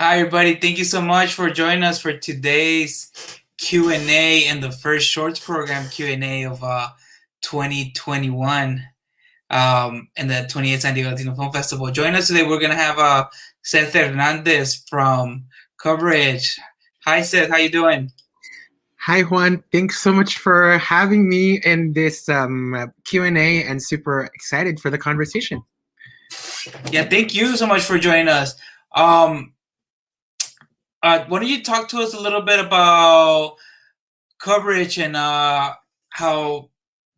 Hi, everybody. Thank you so much for joining us for today's Q&A and the first Shorts Program Q&A of 2021 and the 28th San Diego Latino Film Festival. Join us today. We're going to have Seth Hernandez from Coverage. Hi, Seth. How you doing? Hi, Juan. Thanks so much for having me in this Q&A and super excited for the conversation. Yeah, thank you so much for joining us. Why don't you talk to us a little bit about Coverage and how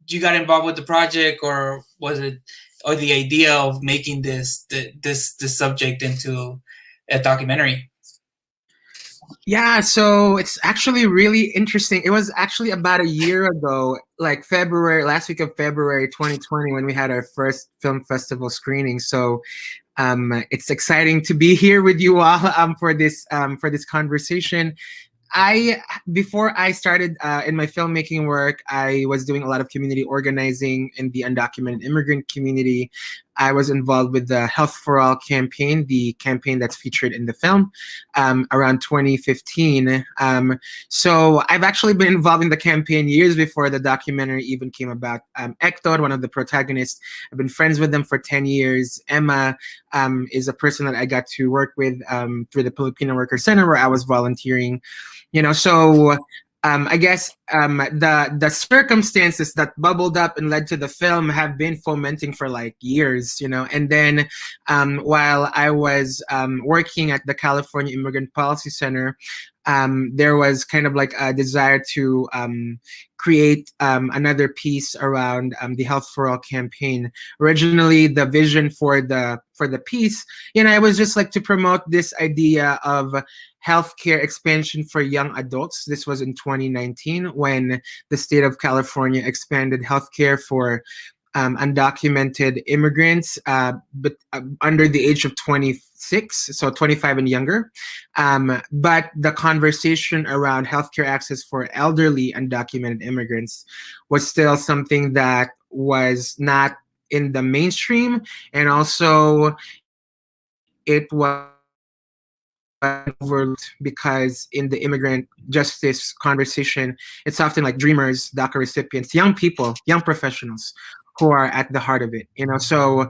you got involved with the project, or was it, or the idea of making this subject into a documentary? Yeah, so it's actually really interesting. It was actually about a year ago, like last week of February 2020, when we had our first film festival screening. So it's exciting to be here with you all for this conversation. Before I started in my filmmaking work, I was doing a lot of community organizing in the undocumented immigrant community. I was involved with the Health for All campaign, the campaign that's featured in the film, around 2015. So I've actually been involved in the campaign years before the documentary even came about. Hector, one of the protagonists, I've been friends with them for 10 years. Emma is a person that I got to work with through the Filipino Worker Center, where I was volunteering. So I guess the circumstances that bubbled up and led to the film have been fomenting for like years, and then while I was working at the California Immigrant Policy Center, there was kind of like a desire to create another piece around the Health for All campaign. Originally, the vision for the piece, it was just like to promote this idea of healthcare expansion for young adults. This was in 2019 when the state of California expanded healthcare for undocumented immigrants, but under the age of 26, so 25 and younger. But the conversation around healthcare access for elderly undocumented immigrants was still something that was not in the mainstream, and also it was overlooked because in the immigrant justice conversation, it's often like dreamers, DACA recipients, young people, young professionals who are at the heart of it. So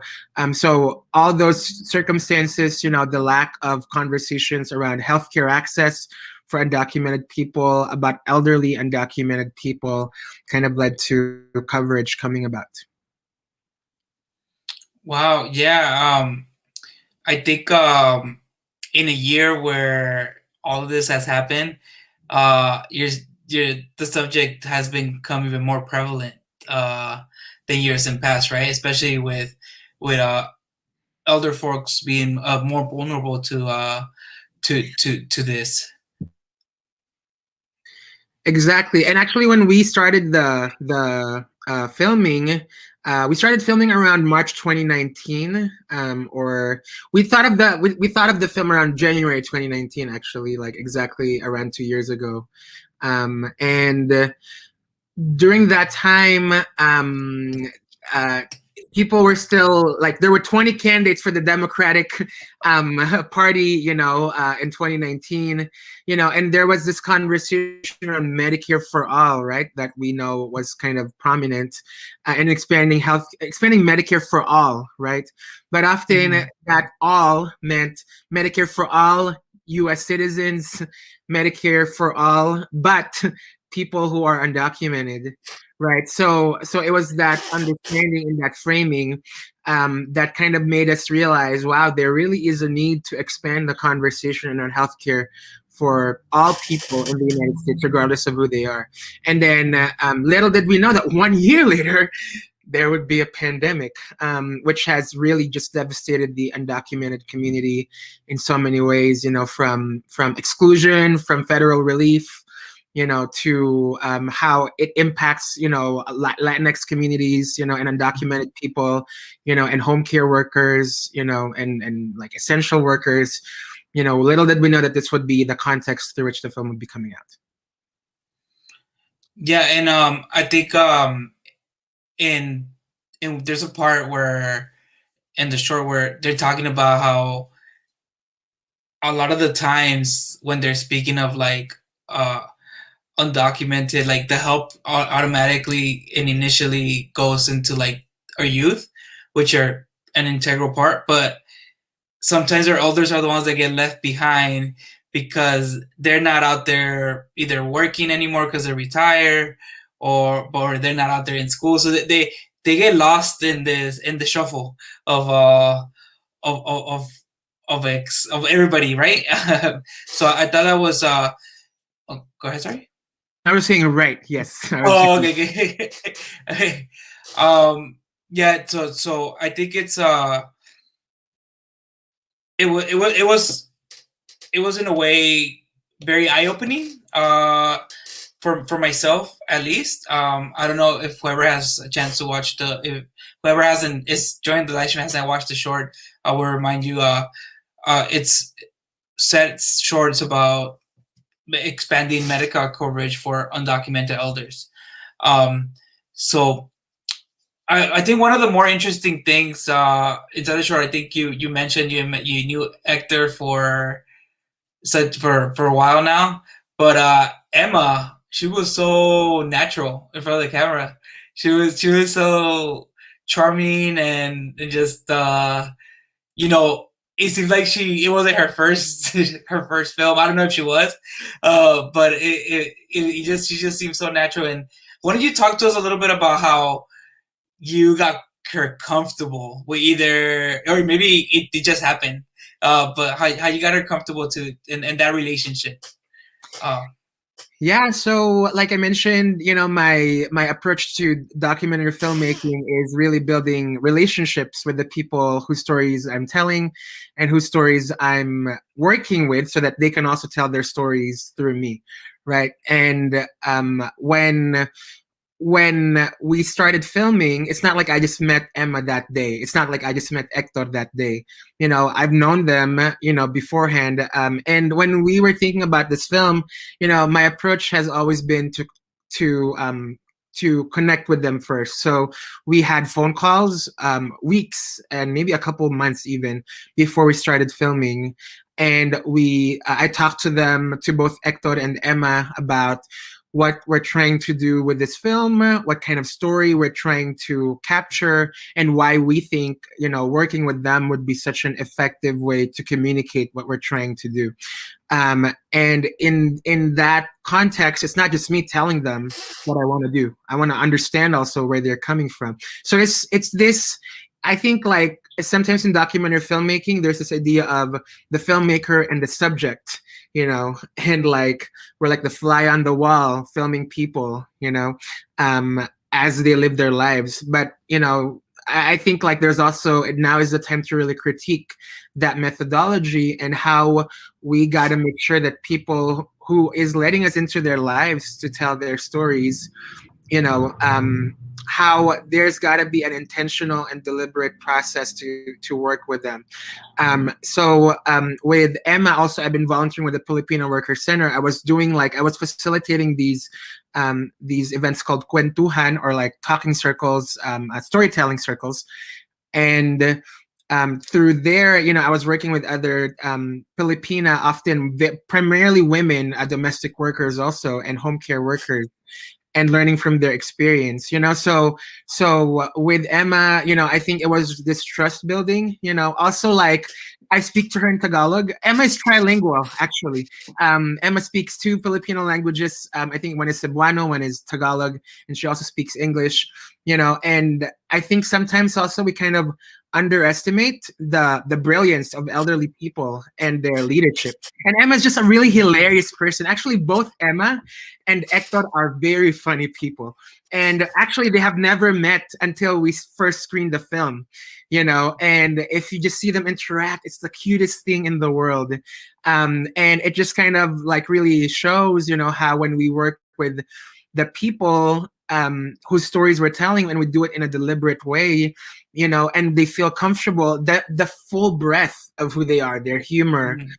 all those circumstances, the lack of conversations around healthcare access for undocumented people, about elderly undocumented people, kind of led to Coverage coming about. Wow, yeah. I think in a year where all of this has happened, the subject has become even more prevalent than years in past, right? Especially with elder folks being more vulnerable to this. Exactly, and actually, when we started the filming, we started filming around March 2019, or we thought of we thought of the film around January 2019, actually, like exactly around 2 years ago, and during that time, uh, people were still like, there were 20 candidates for the Democratic Party, in 2019, and there was this conversation on Medicare for all, right, that we know was kind of prominent, and expanding Medicare for all, right? But often that all meant Medicare for all U.S. citizens, Medicare for all, but people who are undocumented, right? So it was that understanding and that framing that kind of made us realize, wow, there really is a need to expand the conversation on healthcare for all people in the United States, regardless of who they are. And then little did we know that 1 year later, there would be a pandemic, which has really just devastated the undocumented community in so many ways, from exclusion, from federal relief, to how it impacts, Latinx communities, and undocumented people, and home care workers, and like essential workers. Little did we know that this would be the context through which the film would be coming out. Yeah, and I think in there's a part where in the short where they're talking about a lot of the times when they're speaking of like undocumented, like the help automatically and initially goes into like our youth, which are an integral part, but sometimes our elders are the ones that get left behind because they're not out there either working anymore because they're retired, or they're not out there in school, so that they get lost in the shuffle of of of of of everybody, right? So I thought that was oh, go ahead, sorry. I was saying right. Yes. I was Oh, saying, okay, okay. Yeah, so I think it's it was in a way very eye opening for myself, at least. I don't know if whoever has a chance to watch if whoever hasn't is joined the live stream hasn't watched the short. I will remind you. It's set shorts about expanding medical coverage for undocumented elders. Um, so I think one of the more interesting things inside the short, I think you mentioned you knew Hector for a while now, but Emma, she was so natural in front of the camera. She was so charming and just you know, it seems like it wasn't her first her first film. I don't know if she was, but it just she just seems so natural. And why don't you talk to us a little bit about how you got her comfortable with either, or maybe it just happened, but how you got her comfortable to in that relationship. Uh, yeah. So, like I mentioned, my approach to documentary filmmaking is really building relationships with the people whose stories I'm telling, and whose stories I'm working with, so that they can also tell their stories through me, right? And when we started filming, it's not like I just met Emma that day. It's not like I just met Hector that day. I've known them, beforehand. And when we were thinking about this film, my approach has always been to um, to connect with them first. So we had phone calls, weeks and maybe a couple months even before we started filming. And I talked to them, to both Hector and Emma, about what we're trying to do with this film, what kind of story we're trying to capture, and why we think, working with them would be such an effective way to communicate what we're trying to do. And in that context, it's not just me telling them what I want to do. I want to understand also where they're coming from. So it's this. I think, like, sometimes in documentary filmmaking, there's this idea of the filmmaker and the subject, and like we're like the fly on the wall filming people, as they live their lives. But I think, like, there's also, now is the time to really critique that methodology, and how we got to make sure that people who is letting us into their lives to tell their stories, how there's got to be an intentional and deliberate process to work with them. With Emma, also, I've been volunteering with the Filipino Worker Center. I was facilitating these events called kwentuhan, or like talking circles, storytelling circles. And through there, I was working with other Filipina, often primarily women, domestic workers also, and home care workers, and learning from their experience. So with Emma, I think it was this trust building. Also, like, I speak to her in Tagalog. Emma is trilingual, actually. Emma speaks two Filipino languages. I think one is Cebuano, one is Tagalog, and she also speaks English. And I think sometimes also we kind of underestimate the brilliance of elderly people and their leadership. And Emma's just a really hilarious person. Actually, both Emma and Hector are very funny people. And actually, they have never met until we first screened the film, and if you just see them interact, it's the cutest thing in the world. And it just kind of like really shows, how when we work with the people whose stories we're telling, and we do it in a deliberate way, and they feel comfortable, that the full breadth of who they are, their humor, mm-hmm.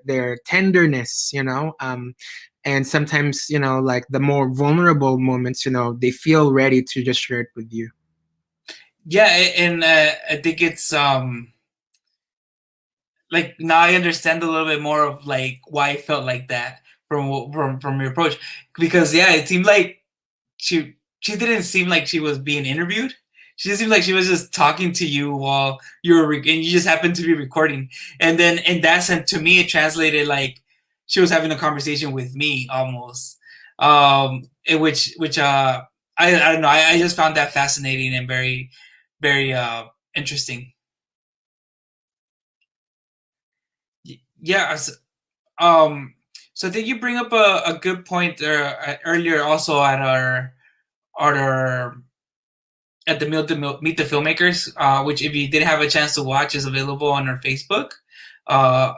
their tenderness, and sometimes, like the more vulnerable moments, they feel ready to just share it with you. Yeah, and I think it's like now I understand a little bit more of like why I felt like that from your approach, because yeah, it seemed like she didn't seem like she was being interviewed. She just seemed like she was just talking to you while you were and you just happened to be recording. And then in that sense, to me, it translated like she was having a conversation with me almost. In which I don't know. I just found that fascinating and very interesting. Yeah. Um. So did you bring up a good point earlier also at our at the Meet the Filmmakers, which if you did have a chance to watch, is available on our Facebook uh,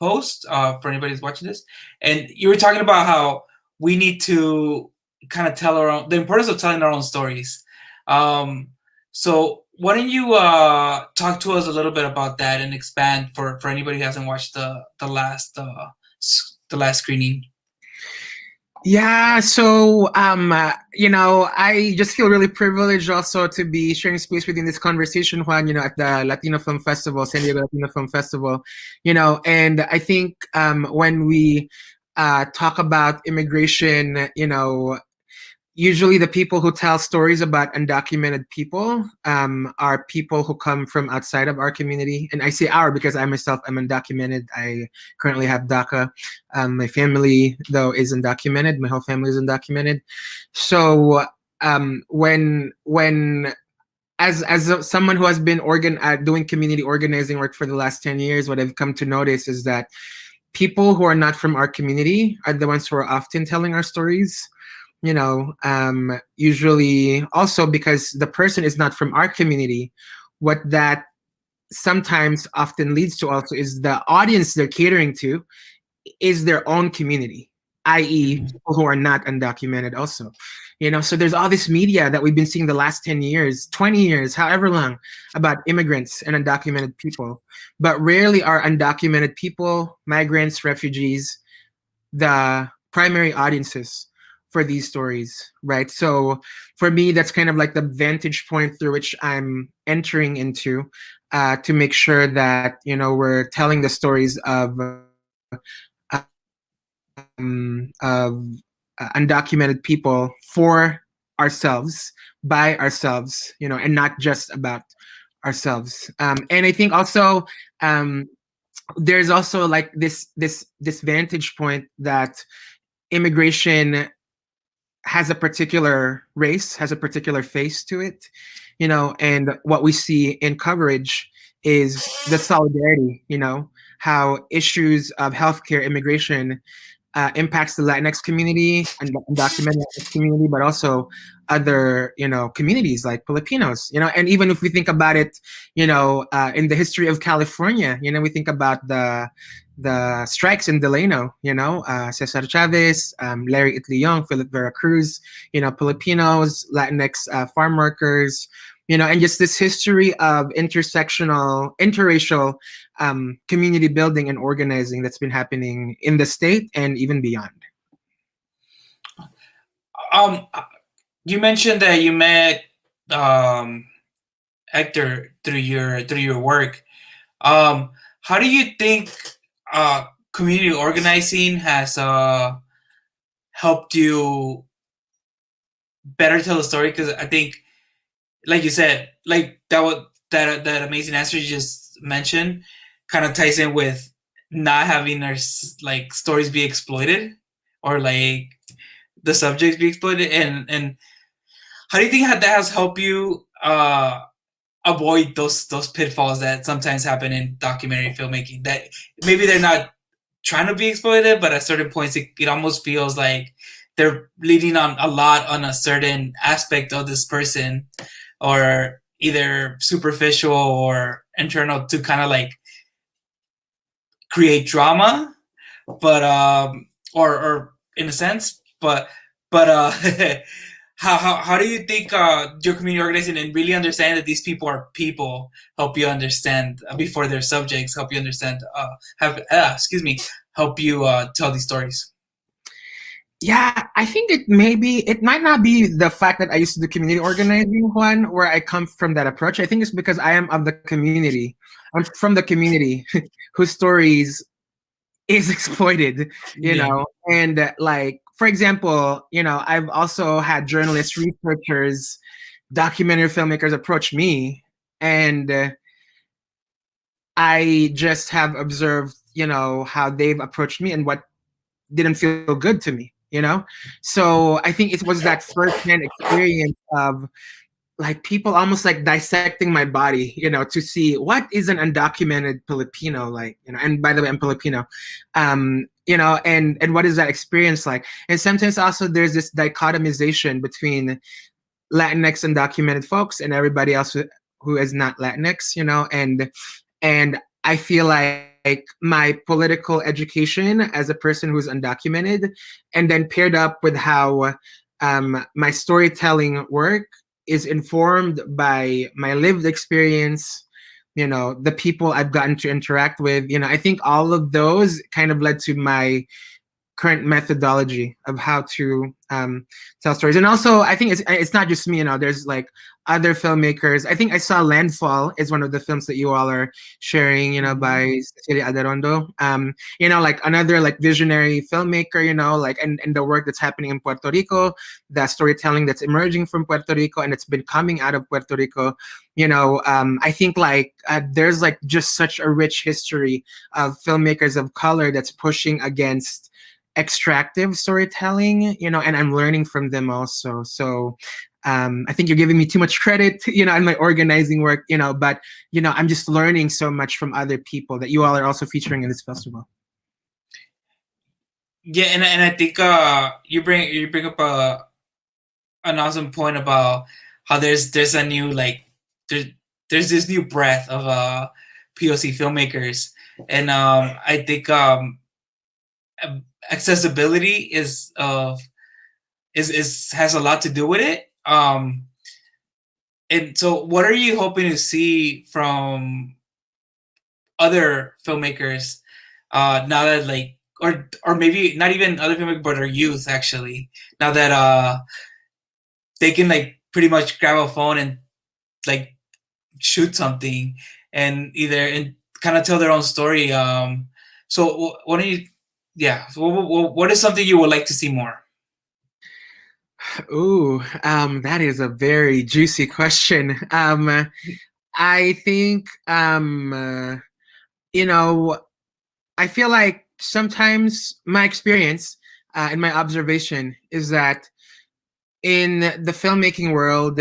post for anybody who's watching this. And you were talking about how we need to kind of tell our own, the importance of telling our own stories. So why don't you talk to us a little bit about that and expand for anybody who hasn't watched the last screening? Yeah, so I just feel really privileged also to be sharing space within this conversation, Juan, at the Latino Film Festival, San Diego Latino Film Festival, and I think when we talk about immigration, usually the people who tell stories about undocumented people are people who come from outside of our community. And I say our because I myself am undocumented. I currently have DACA. My family, though, is undocumented. My whole family is undocumented. So when as someone who has been doing community organizing work for the last 10 years, what I've come to notice is that people who are not from our community are the ones who are often telling our stories. Usually also because the person is not from our community. What that sometimes often leads to also is the audience they're catering to is their own community, i.e., people who are not undocumented also. So there's all this media that we've been seeing the last 10 years, 20 years, however long, about immigrants and undocumented people. But rarely are undocumented people, migrants, refugees, the primary audiences for these stories, right? So for me, that's kind of like the vantage point through which I'm entering into to make sure that, we're telling the stories of undocumented people for ourselves, by ourselves, and not just about ourselves. And I think also there's also like this vantage point that immigration has a particular race, has a particular face to it, and what we see in coverage is the solidarity, how issues of healthcare, immigration impacts the Latinx community and the undocumented Latinx community, but also other, communities like Filipinos, and even if we think about it, in the history of California, we think about the strikes in Delano, Cesar Chavez, Larry Itliong, Philip Vera Cruz, Filipinos, Latinx farm workers, and just this history of intersectional, interracial community building and organizing that's been happening in the state and even beyond. Um, you mentioned that you met Hector through your work. How do you think community organizing has helped you better tell the story? Because I think, like you said, like that amazing answer you just mentioned kind of ties in with not having our like stories be exploited or like the subjects be exploited, and how do you think that has helped you avoid those pitfalls that sometimes happen in documentary filmmaking, that maybe they're not trying to be exploited, but at certain points it almost feels like they're leading on a lot on a certain aspect of this person, or either superficial or internal, to kind of like create drama, but or in a sense, but how do you think your community organizing and really understand that these people are people help you understand before they're subjects, help you understand help you tell these stories? Yeah, I think it might not be the fact that I used to do community organizing one where I come from that approach. I think it's because I am of the community. I'm from the community whose stories is exploited, Yeah. and like, for example, I've also had journalists, researchers, documentary filmmakers approach me, and I just have observed, how they've approached me and what didn't feel good to me, so I think it was that first-hand experience of like people almost like dissecting my body, to see what is an undocumented Filipino like, and by the way, I'm Filipino, and what is that experience like? And sometimes also there's this dichotomization between Latinx undocumented folks and everybody else who is not Latinx, and I feel like my political education as a person who's undocumented, and then paired up with how my storytelling work is informed by my lived experience, the people I've gotten to interact with, I think all of those kind of led to my current methodology of how to tell stories. And also, I think it's not just me. There's like other filmmakers. I think I saw Landfall is one of the films that you all are sharing. Mhm. By Cecilia Aderondo. Like another like visionary filmmaker. Like and the work that's happening in Puerto Rico, the storytelling that's emerging from Puerto Rico, and it's been coming out of Puerto Rico. I think like there's like just such a rich history of filmmakers of color that's pushing against extractive storytelling, and I'm learning from them also. So I think you're giving me too much credit, in my organizing work, but I'm just learning so much from other people that you all are also featuring in this festival. Yeah, and I think you bring up an awesome point about how there's a new like there's there's this new breath of POC filmmakers, and I think accessibility is has a lot to do with it. And so, what are you hoping to see from other filmmakers now that like or maybe not even other filmmakers but our youth actually now that they can like pretty much grab a phone and like shoot something and either and kind of tell their own story. So what do you? Yeah. So what is something you would like to see more? Ooh, that is a very juicy question. I think, you know, I feel like sometimes my experience and my observation is that in the filmmaking world,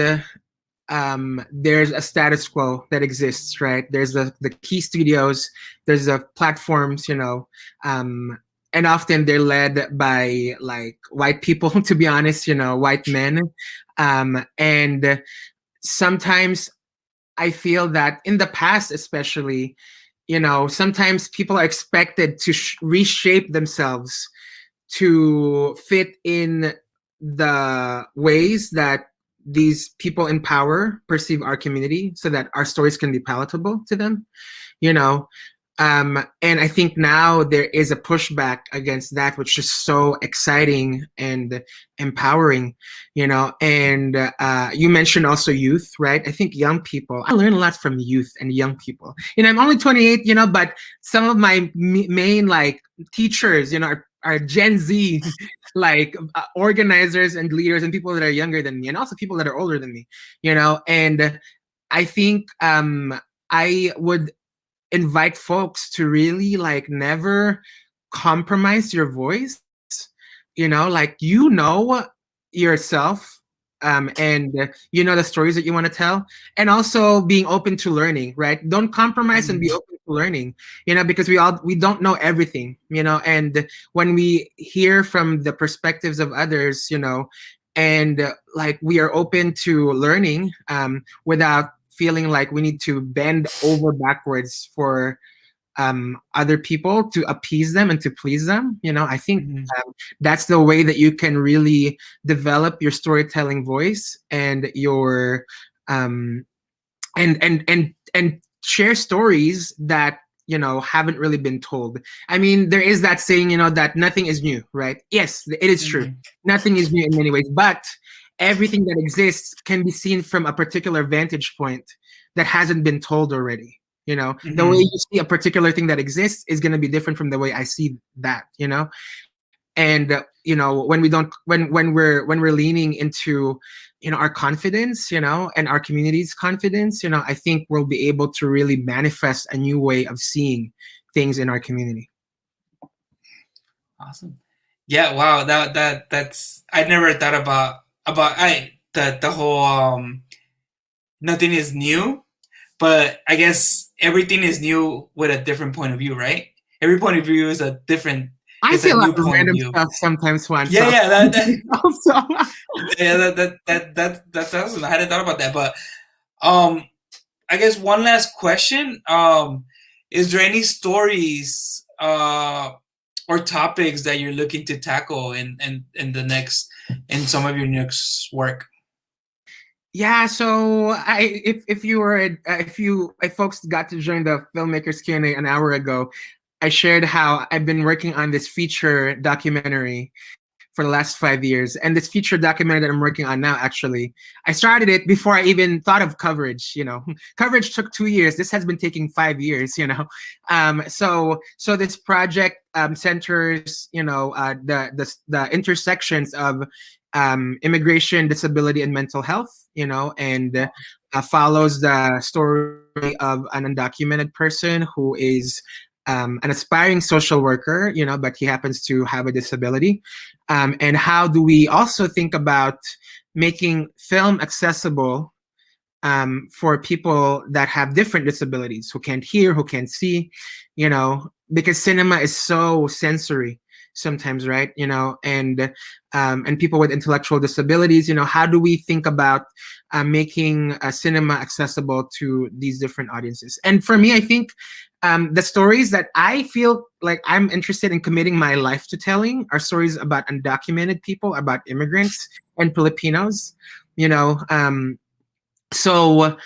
there's a status quo that exists, right? There's the key studios, there's the platforms, um, and often they're led by like white people, to be honest, white men. And sometimes I feel that in the past, especially, sometimes people are expected to reshape themselves to fit in the ways that these people in power perceive our community so that our stories can be palatable to them, you know and I think now there is a pushback against that, which is so exciting and empowering, and you mentioned also youth, right? I think young people, I learn a lot from youth and young people. I'm only 28, but some of my main like teachers, are Gen Z, like organizers and leaders and people that are younger than me and also people that are older than me, and I think I would invite folks to really like never compromise your voice, like yourself, and the stories that you want to tell, and also being open to learning, right? Don't compromise and be Mhm. open to learning, because we don't know everything, and when we hear from the perspectives of others, and like we are open to learning, without feeling like we need to bend over backwards for other people to appease them and to please them. I think Mhm. that's the way that you can really develop your storytelling voice and your and share stories that haven't really been told. I mean, there is that saying, that nothing is new, right? Yes, it is true. Mm-hmm. Nothing is new in many ways, but everything that exists can be seen from a particular vantage point that hasn't been told already. The way Mm-hmm. you see a particular thing that exists is going to be different from the way I see that. And when we don't when we're leaning into our confidence, and our community's confidence, I think we'll be able to really manifest a new way of seeing things in our community. Awesome. Yeah, wow. That's I never thought about the whole nothing is new, but I guess everything is new with a different point of view, right? Every point of view is a different. I It's see a a lot new of point of random view. stuff sometimes, Juan. Yeah, So yeah. also, Yeah, that's awesome. I hadn't thought about that, but um, I guess one last question. Is there any stories or topics that you're looking to tackle in the next in some of your next work? yeah. So if folks got to join the filmmakers Q&A an hour ago, I shared how I've been working on this feature documentary for the last 5 years. And this feature documentary that I'm working on now, actually, I started it before I even thought of coverage. Coverage took 2 years. This has been taking 5 years. So this project centers, the intersections of immigration, disability, and mental health. And follows the story of an undocumented person who is an aspiring social worker, but he happens to have a disability. And how do we also think about making film accessible for people that have different disabilities, who can't hear, who can't see, because cinema is so sensory sometimes, right? And people with intellectual disabilities, how do we think about making cinema accessible to these different audiences? And for me, I think the stories that I feel like I'm interested in committing my life to telling are stories about undocumented people, about immigrants and Filipinos. You know, so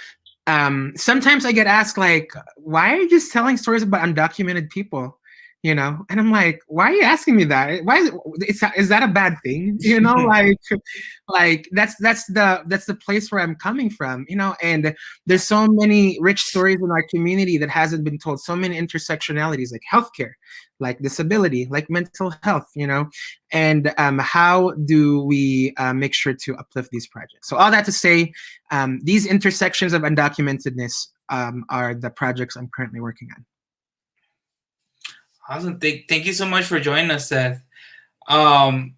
sometimes I get asked, like, why are you just telling stories about undocumented people? And I'm like, why are you asking me that? Why is that a bad thing? Like that's the place where I'm coming from, and there's so many rich stories in our community that hasn't been told, so many intersectionalities, like healthcare, like disability, like mental health, and how do we make sure to uplift these projects? So all that to say, these intersections of undocumentedness are the projects I'm currently working on. Awesome. Thank you so much for joining us, Seth. And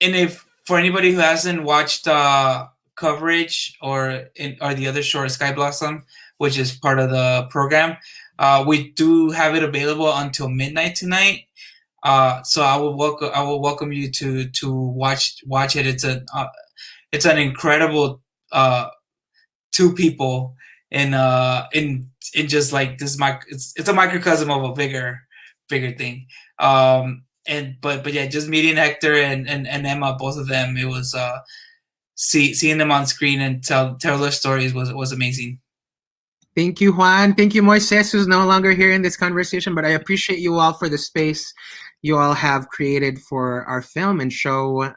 if for anybody who hasn't watched coverage or the other short, Sky Blossom, which is part of the program, we do have it available until midnight tonight. So I will welcome you to watch it. It's an incredible two people in just like this it's a microcosm of a bigger thing. But yeah, just meeting Hector and Emma, both of them, it was seeing them on screen and tell their stories was amazing. Thank you, Juan. Thank you, Moises, who's no longer here in this conversation, but I appreciate you all for the space you all have created for our film and show,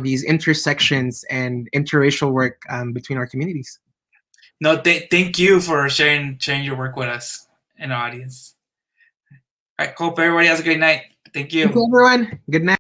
these intersections and interracial work between our communities. No, thank you for sharing your work with us and our audience. I hope everybody has a great night. Thank you. Thank you, everyone. Good night.